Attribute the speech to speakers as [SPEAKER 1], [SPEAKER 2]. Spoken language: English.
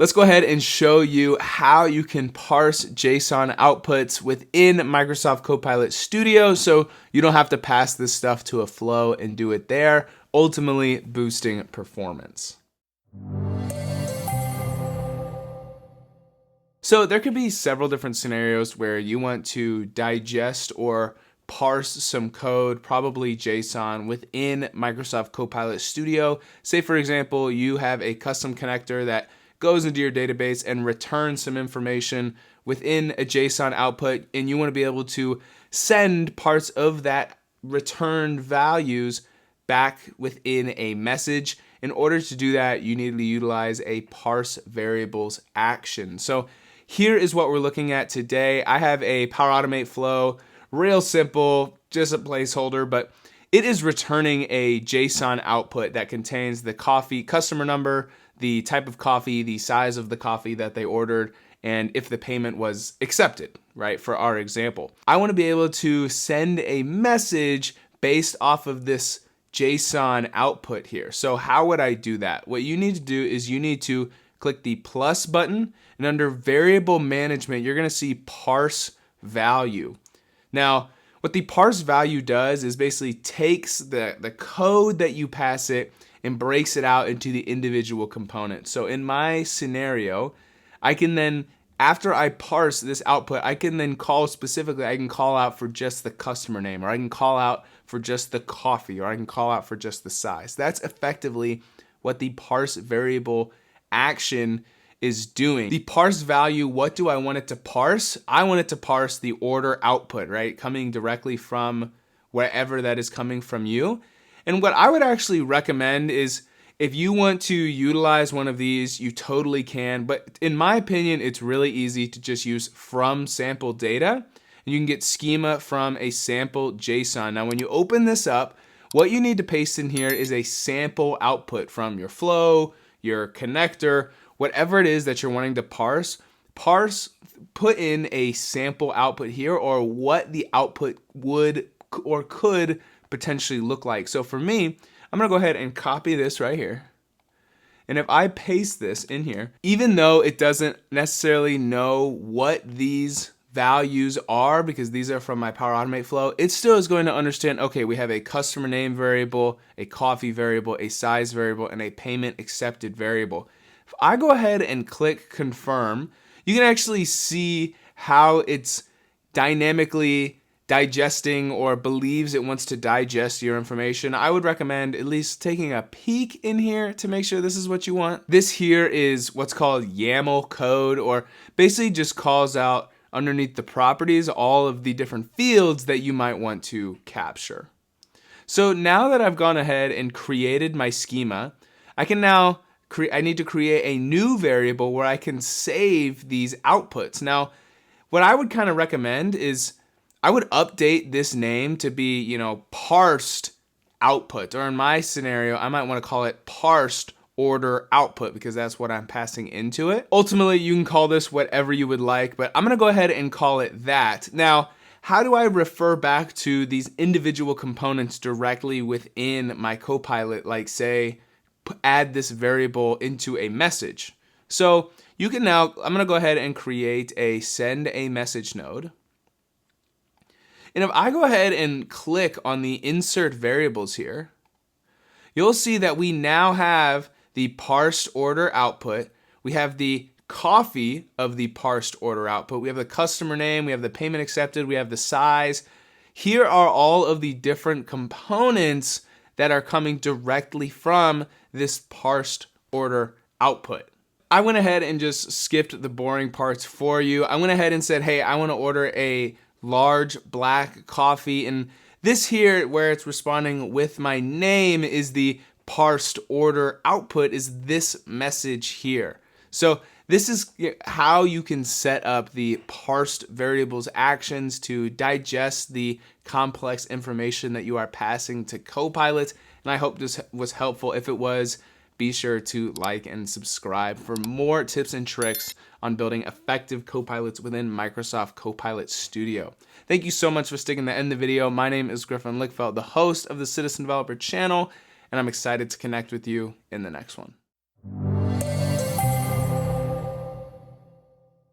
[SPEAKER 1] Let's go ahead and show you how you can parse JSON outputs within Microsoft Copilot Studio so you don't have to pass this stuff to a flow and do it there, ultimately boosting performance. So there could be several different scenarios where you want to digest or parse some code, probably JSON, within Microsoft Copilot Studio. Say, for example, you have a custom connector that goes into your database and returns some information within a JSON output, and you want to be able to send parts of that returned values back within a message. In order to do that, you need to utilize a parse variables action. So here is what we're looking at today. I have a Power Automate flow, real simple, just a placeholder, but it is returning a JSON output that contains the coffee customer number, the type of coffee, the size of the coffee that they ordered, and if the payment was accepted, right, for our example. I want to be able to send a message based off of this JSON output here. So how would I do that? What you need to do is you need to click the plus button, and under variable management, you're going to see parse value. Now, what the parse value does is basically takes the code that you pass it and breaks it out into the individual components. So in my scenario, I can then, after I parse this output, I can then call specifically, I can call out for just the customer name, or I can call out for just the coffee, or I can call out for just the size. That's effectively what the parse variable action is doing. The parse value, what do I want it to parse? I want it to parse the order output, right? Coming directly from wherever that is coming from you. And what I would actually recommend is if you want to utilize one of these, you totally can. But in my opinion, it's really easy to just use from sample data. And you can get schema from a sample JSON. Now, when you open this up, what you need to paste in here is a sample output from your flow, your connector, whatever it is that you're wanting to parse, put in a sample output here, or what the output would or could potentially look like. So for me, I'm gonna go ahead and copy this right here. And if I paste this in here, even though it doesn't necessarily know what these values are, because these are from my Power Automate flow, it still is going to understand, okay, we have a customer name variable, a coffee variable, a size variable, and a payment accepted variable. If I go ahead and click confirm, you can actually see how it's dynamically digesting or believes it wants to digest your information. I would recommend at least taking a peek in here to make sure this is what you want. This here is what's called YAML code, or basically just calls out underneath the properties all of the different fields that you might want to capture. So now that I've gone ahead and created my schema, I can now I need to create a new variable where I can save these outputs. Now, what I would kind of recommend is I would update this name to be, parsed output, or in my scenario, I might want to call it parsed order output, because that's what I'm passing into it. Ultimately, you can call this whatever you would like, but I'm going to go ahead and call it that. Now, how do I refer back to these individual components directly within my Copilot, like say, add this variable into a message? So you can now, I'm going to go ahead and create a send a message node. And if I go ahead and click on the insert variables here, you'll see that we now have the parsed order output. We have the coffee of the parsed order output. We have the customer name, we have the payment accepted, we have the size. Here are all of the different components that are coming directly from this parsed order output. I went ahead and just skipped the boring parts for you. I went ahead and said, hey, I want to order a large black coffee, and this here where it's responding with my name is the parsed order output, is this message here. So this is how you can set up the parsed variables actions to digest the complex information that you are passing to Copilot. And I hope this was helpful. If it was, be sure to like and subscribe for more tips and tricks on building effective Copilots within Microsoft Copilot Studio. Thank you so much for sticking to the end of the video. My name is Griffin Lickfeld, the host of the Citizen Developer channel, and I'm excited to connect with you in the next one.